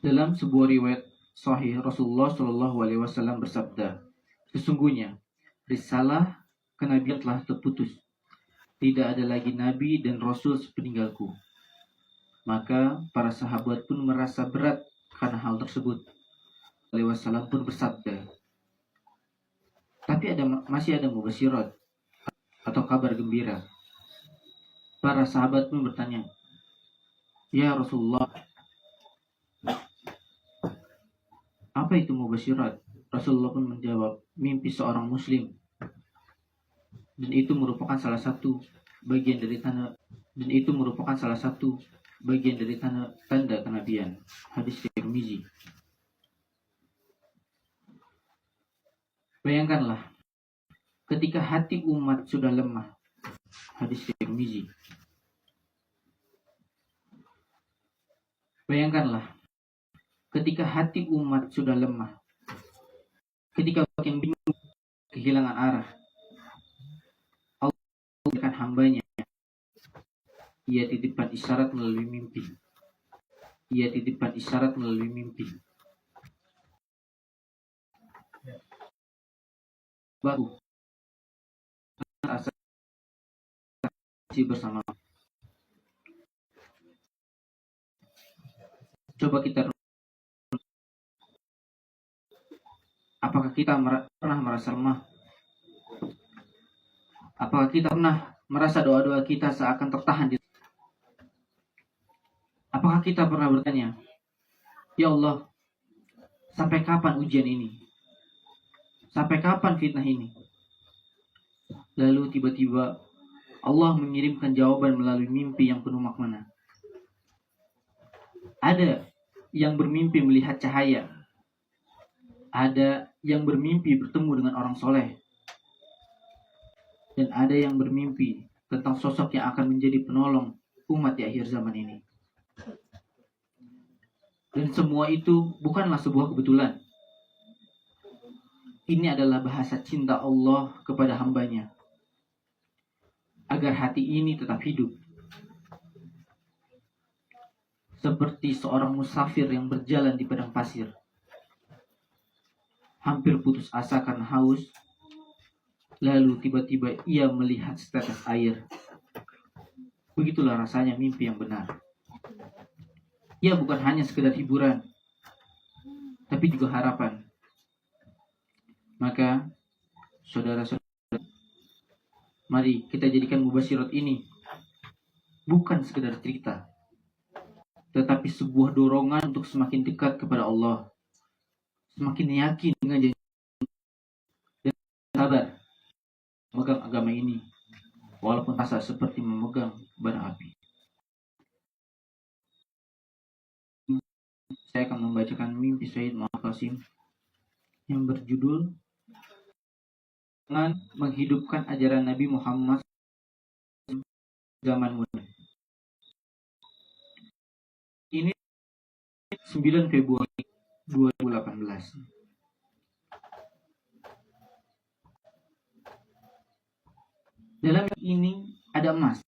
Dalam sebuah riwayat sahih, Rasulullah Shallallahu Alaihi Wasallam bersabda, sesungguhnya risalah kenabian telah terputus. Tidak ada lagi nabi dan rasul sepeninggalku. Maka para sahabat pun merasa berat karena hal tersebut. Alaihi Wasallam pun bersabda, tapi masih ada mubasyirat atau kabar gembira. Para sahabat pun bertanya, ya Rasulullah, apa itu mubasyirat? Rasulullah pun menjawab, mimpi seorang muslim. Dan itu merupakan salah satu bagian dari tanda tanda kenabian. Hadis Tirmizi. Bayangkanlah, ketika hati umat sudah lemah. Hadis Tirmizi. Bayangkanlah, ketika hati umat sudah lemah, ketika yang bingung, kehilangan arah, Allah memberikan hambanya. Ia titipkan isyarat melalui mimpi. Baru asa bersama. Coba kita, apakah kita pernah merasa lemah? Apakah kita pernah merasa doa-doa kita seakan tertahan di? Apakah kita pernah bertanya, ya Allah, sampai kapan ujian ini? Sampai kapan fitnah ini? Lalu tiba-tiba Allah mengirimkan jawaban melalui mimpi yang penuh makna. Ada yang bermimpi melihat cahaya. Ada yang bermimpi bertemu dengan orang soleh. Dan ada yang bermimpi tentang sosok yang akan menjadi penolong umat di akhir zaman ini. Dan semua itu bukanlah sebuah kebetulan. Ini adalah bahasa cinta Allah kepada hambanya, agar hati ini tetap hidup. Seperti seorang musafir yang berjalan di padang pasir, hampir putus asa karena haus, lalu tiba-tiba ia melihat setetes air. Begitulah rasanya mimpi yang benar. Ia bukan hanya sekedar hiburan, tapi juga harapan. Maka, saudara-saudara, mari kita jadikan mubasyirat ini bukan sekedar cerita, tetapi sebuah dorongan untuk semakin dekat kepada Allah, semakin yakin dengan janji dan sabar memegang agama ini, walaupun rasa seperti memegang bara api. Saya akan membacakan mimpi Sayyid Muhammad Qasim yang berjudul dengan menghidupkan ajaran Nabi Muhammad zaman muda. Ini 9 Februari 2018. Dalam ini ada emas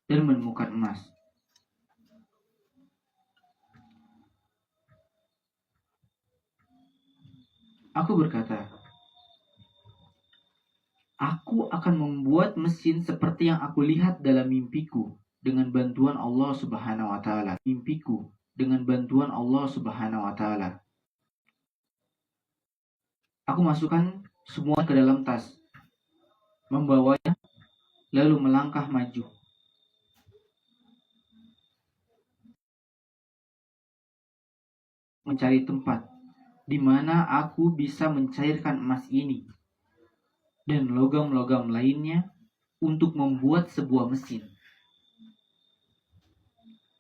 dan menemukan emas. Aku berkata, aku akan membuat mesin seperti yang aku lihat dalam mimpiku dengan bantuan Allah Subhanahu wa taala. Aku masukkan semua ke dalam tas, membawanya, lalu melangkah maju. Mencari tempat di mana aku bisa mencairkan emas ini dan logam-logam lainnya untuk membuat sebuah mesin.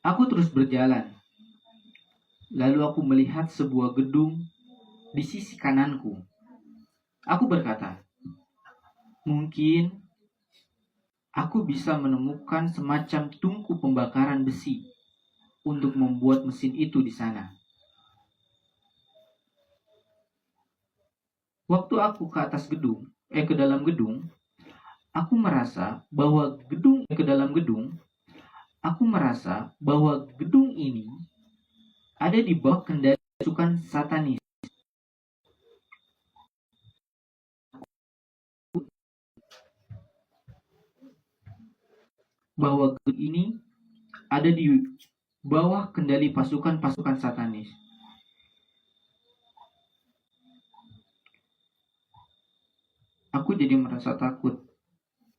Aku terus berjalan. Lalu aku melihat sebuah gedung di sisi kananku. Aku berkata, mungkin aku bisa menemukan semacam tungku pembakaran besi untuk membuat mesin itu di sana. Waktu aku ke dalam gedung, aku merasa bahwa gedung ini ada di bawah kendali pasukan Satanis. Bahwa gedung ini ada di bawah kendali pasukan-pasukan Satanis. Aku jadi merasa takut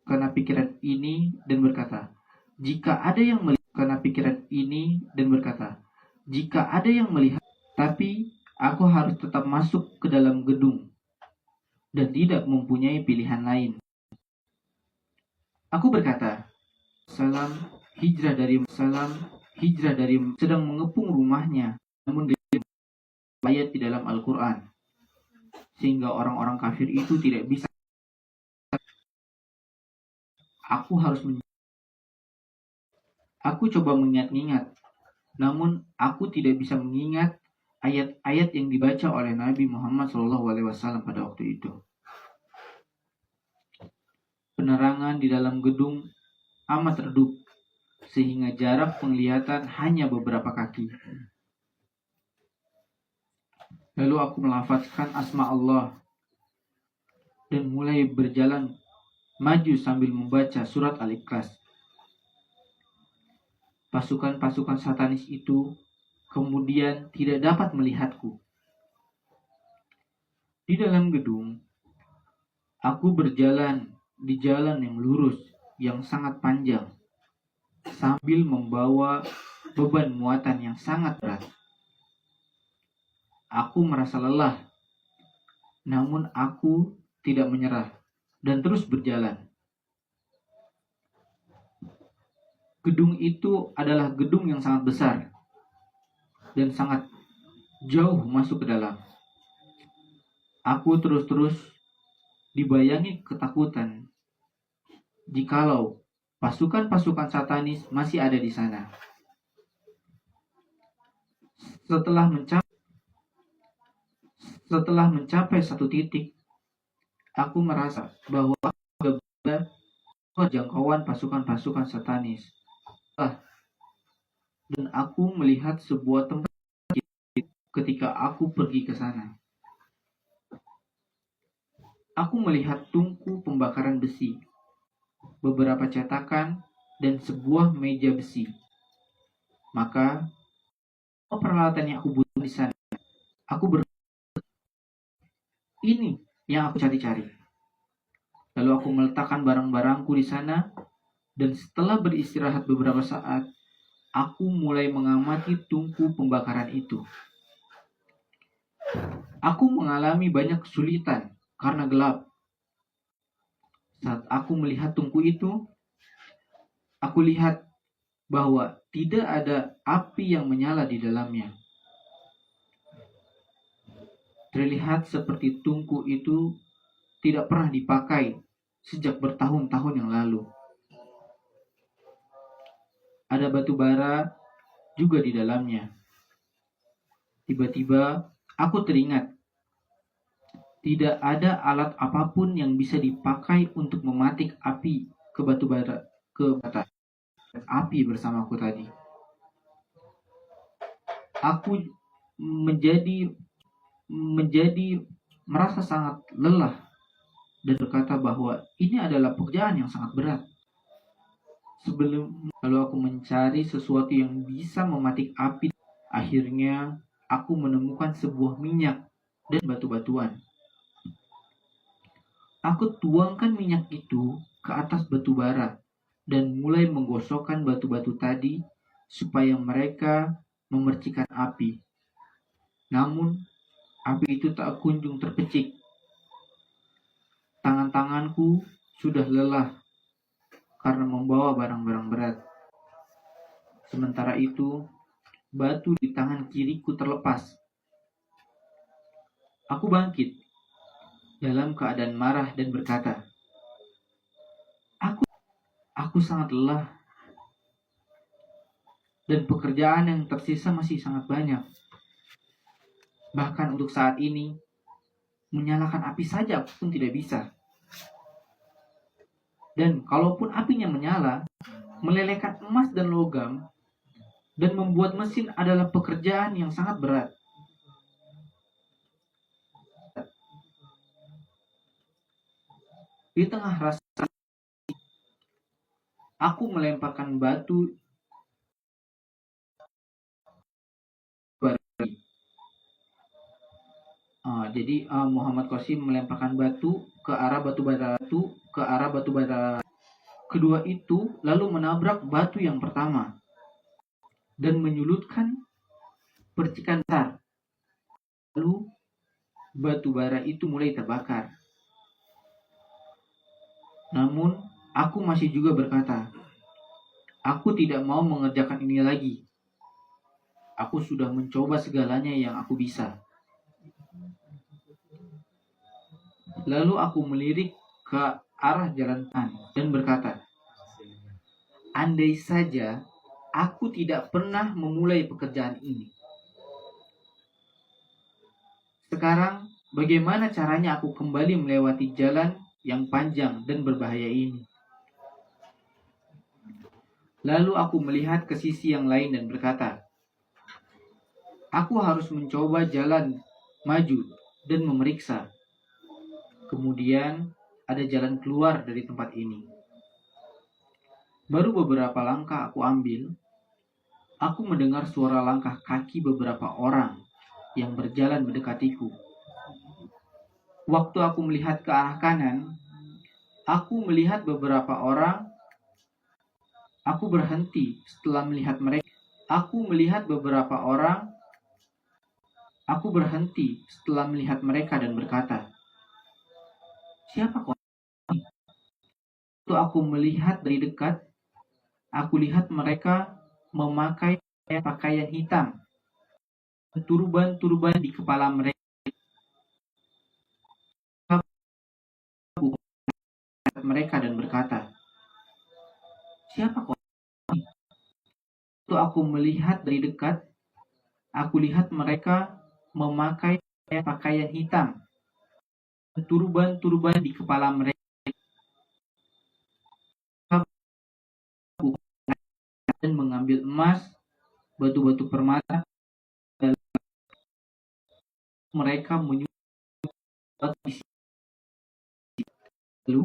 karena pikiran ini dan berkata, jika ada yang melihat, tapi aku harus tetap masuk ke dalam gedung dan tidak mempunyai pilihan lain. Aku berkata, salam hijrah dari sedang mengepung rumahnya, namun ayat di dalam Al-Quran, sehingga orang-orang kafir itu tidak bisa. Aku coba mengingat-ingat, namun aku tidak bisa mengingat ayat-ayat yang dibaca oleh Nabi Muhammad SAW pada waktu itu. Penerangan di dalam gedung amat redup, sehingga jarak penglihatan hanya beberapa kaki. Lalu aku melafazkan asma Allah dan mulai berjalan maju sambil membaca surat Al-Ikhlas. Pasukan-pasukan Satanis itu kemudian tidak dapat melihatku. Di dalam gedung, aku berjalan di jalan yang lurus yang sangat panjang sambil membawa beban muatan yang sangat berat. Aku merasa lelah, namun aku tidak menyerah dan terus berjalan. Gedung itu adalah gedung yang sangat besar dan sangat jauh masuk ke dalam. Aku terus-terus dibayangi ketakutan jikalau pasukan-pasukan Satanis masih ada di sana. Setelah mencapai satu titik, aku merasa bahwa aku sudah berada jangkauan pasukan-pasukan Satanis. Dan aku melihat sebuah tempat ketika aku pergi ke sana. Aku melihat tungku pembakaran besi, beberapa cetakan, dan sebuah meja besi. Maka, peralatan yang aku butuh di sana, ini yang aku cari-cari. Lalu aku meletakkan barang-barangku di sana, dan setelah beristirahat beberapa saat, aku mulai mengamati tungku pembakaran itu. Aku mengalami banyak kesulitan karena gelap. Saat aku melihat tungku itu, aku lihat bahwa tidak ada api yang menyala di dalamnya. Terlihat seperti tungku itu tidak pernah dipakai sejak bertahun-tahun yang lalu. Ada batu bara juga di dalamnya. Tiba-tiba aku teringat, tidak ada alat apapun yang bisa dipakai untuk mematik api ke batu bara, ke bata api bersamaku tadi. Aku menjadi merasa sangat lelah dan berkata bahwa ini adalah pekerjaan yang sangat berat. Lalu aku mencari sesuatu yang bisa mematik api. Akhirnya aku menemukan sebuah minyak dan batu-batuan. Aku tuangkan minyak itu ke atas batu bara dan mulai menggosokkan batu-batu tadi supaya mereka memercikan api. Namun api itu tak kunjung terpecik. Tangan-tanganku sudah lelah karena membawa barang-barang berat. Sementara itu, batu di tangan kiriku terlepas. Aku bangkit dalam keadaan marah dan berkata, Aku sangat lelah dan pekerjaan yang tersisa masih sangat banyak. Bahkan untuk saat ini, menyalakan api saja pun tidak bisa. Dan kalaupun apinya menyala, melelehkan emas dan logam Dan membuat mesin adalah pekerjaan yang sangat berat. Di tengah rasa, aku melemparkan batu batu. Jadi Muhammad Qasim melemparkan batu ke arah batu bara. Kedua itu lalu menabrak batu yang pertama dan menyulutkan percikan besar. Lalu batu bara itu mulai terbakar. Namun aku masih juga berkata, aku tidak mau mengerjakan ini lagi. Aku sudah mencoba segalanya yang aku bisa. Lalu aku melirik ke arah jalan dan berkata, andai saja aku tidak pernah memulai pekerjaan ini. Sekarang, bagaimana caranya aku kembali melewati jalan yang panjang dan berbahaya ini? Lalu aku melihat ke sisi yang lain dan berkata, aku harus mencoba jalan maju dan memeriksa. Kemudian ada jalan keluar dari tempat ini. Baru beberapa langkah aku ambil, aku mendengar suara langkah kaki beberapa orang yang berjalan mendekatiku. Waktu aku melihat ke arah kanan, aku melihat beberapa orang. Aku berhenti setelah melihat mereka. Aku berhenti setelah melihat mereka dan berkata, siapa kau? Waktu aku melihat dari dekat, aku lihat mereka memakai pakaian hitam, turban-turban di kepala mereka. Aku melihat mereka dan berkata, siapa kau? Waktu aku melihat dari dekat, aku lihat mereka memakai pakaian hitam, turban-turban di kepala mereka. Dan mengambil emas, batu-batu permata, dan mereka menyulut di sini. Lalu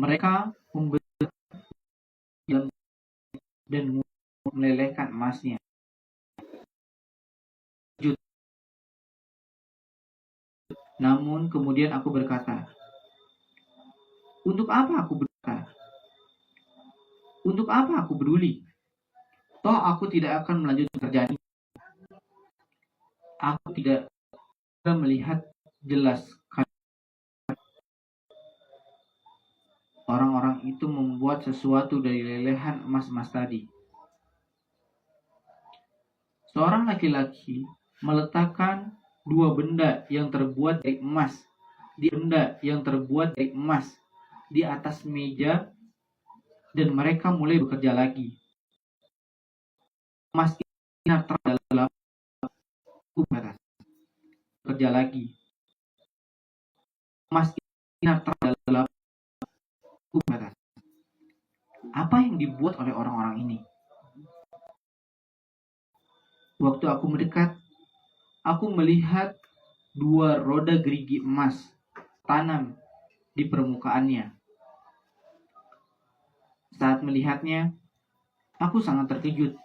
mereka membeli dan melelehkan emasnya. Namun kemudian aku berkata, untuk apa aku berkata? Untuk apa aku peduli? Toh aku tidak akan melanjutkan pekerjaan ini. Aku tidak melihat jelas orang-orang itu membuat sesuatu dari lelehan emas-emas tadi. Seorang laki-laki meletakkan dua benda yang terbuat dari emas di atas meja dan mereka mulai bekerja lagi. Emas sinar terdalam bekerja lagi. Emas sinar terdalam apa yang dibuat oleh orang-orang ini? Waktu aku mendekat, aku melihat dua roda gerigi emas tanam di permukaannya. Saat melihatnya, aku sangat terkejut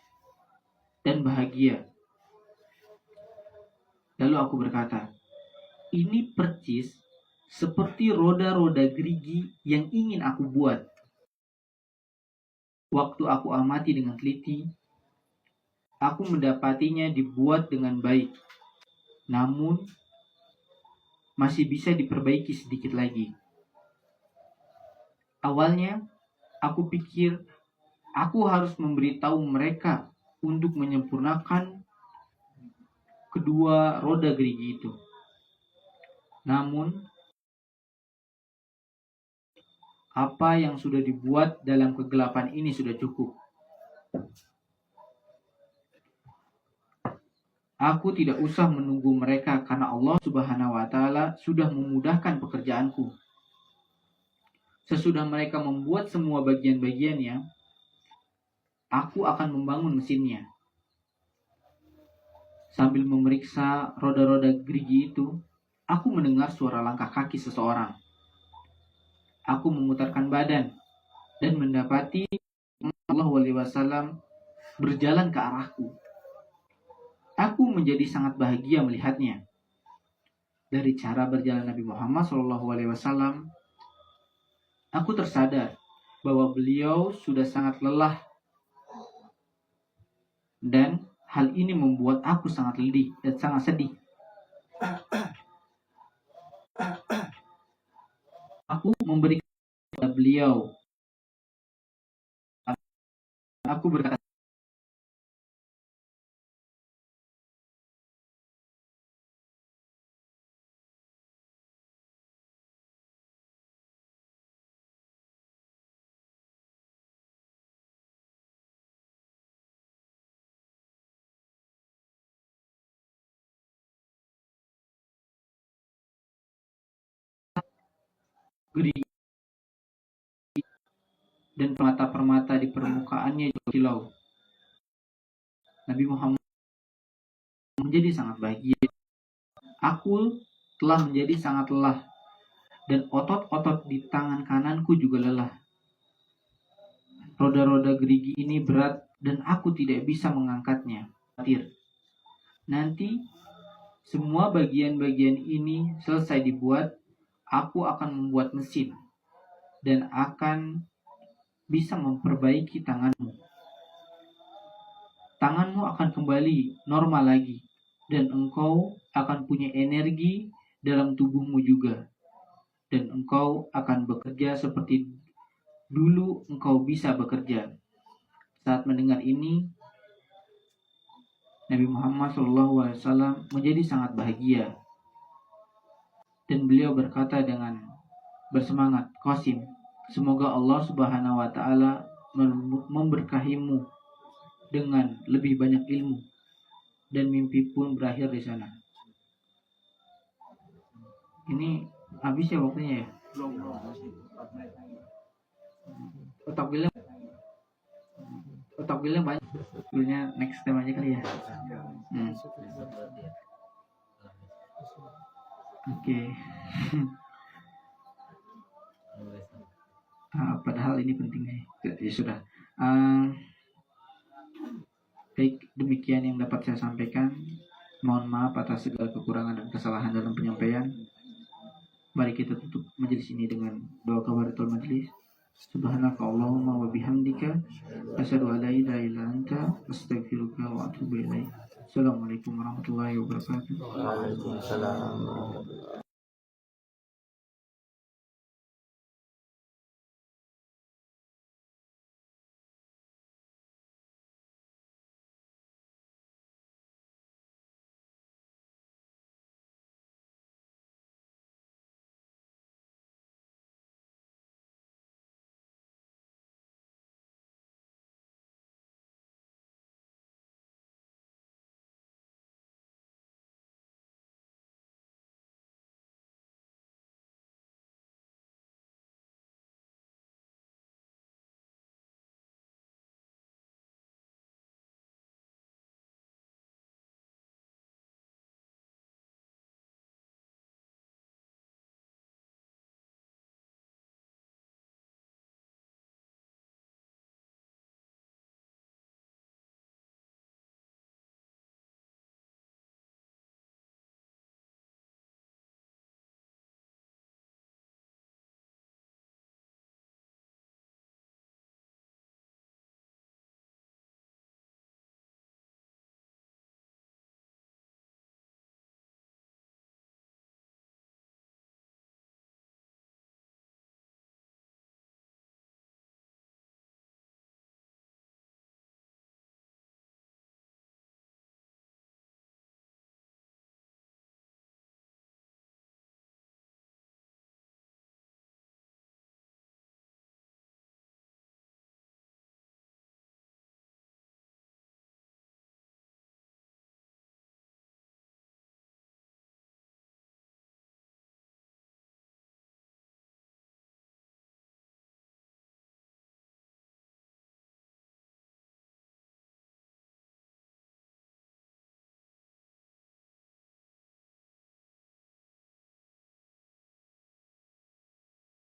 dan bahagia. Lalu aku berkata, ini percis seperti roda-roda gerigi yang ingin aku buat. Waktu aku amati dengan teliti, aku mendapatinya dibuat dengan baik, namun masih bisa diperbaiki sedikit lagi. Awalnya, aku pikir aku harus memberitahu mereka untuk menyempurnakan kedua roda gerigi itu. Namun, apa yang sudah dibuat dalam kegelapan ini sudah cukup. Aku tidak usah menunggu mereka karena Allah Subhanahu wa Ta'ala sudah memudahkan pekerjaanku. Sesudah mereka membuat semua bagian-bagiannya, aku akan membangun mesinnya. Sambil memeriksa roda-roda gerigi itu, aku mendengar suara langkah kaki seseorang. Aku memutarkan badan dan mendapati Sallallahu Alaihi Wasallam berjalan ke arahku. Aku menjadi sangat bahagia melihatnya. Dari cara berjalan Nabi Muhammad Sallallahu Alaihi Wasallam, aku tersadar bahwa beliau sudah sangat lelah, dan hal ini membuat aku sangat sedih dan sangat sedih. Aku memberikan kepada beliau. Aku berkata, gerigi dan permata-permata di permukaannya kilau. Nabi Muhammad menjadi sangat bahagia. Aku telah menjadi sangat lelah, dan otot-otot di tangan kananku juga lelah. Roda-roda gerigi ini berat dan aku tidak bisa mengangkatnya. Nanti semua bagian-bagian ini selesai dibuat, aku akan membuat mesin dan akan bisa memperbaiki tanganmu. Tanganmu akan kembali normal lagi, dan engkau akan punya energi dalam tubuhmu juga. Dan engkau akan bekerja seperti dulu engkau bisa bekerja. Saat mendengar ini, Nabi Muhammad SAW menjadi sangat bahagia. Dan beliau berkata dengan bersemangat, Qasim, semoga Allah Subhanahu wa Ta'ala memberkahimu dengan lebih banyak ilmu, dan mimpi pun berakhir di sana. Ini habis ya waktunya ya? Otak bilang banyak. Sebenarnya next time aja kali ya. Oke. Padahal ini penting sih. Ya sudah. Baik, demikian yang dapat saya sampaikan. Mohon maaf atas segala kekurangan dan kesalahan dalam penyampaian. Mari kita tutup majelis ini dengan doa kafaratul majelis. Subhanaka Allahumma wa bihamdika asyhadu an la ilaha illa anta astaghfiruka wa atubu ilaik. Assalamualaikum warahmatullahi wabarakatuh. Waalaikumsalam.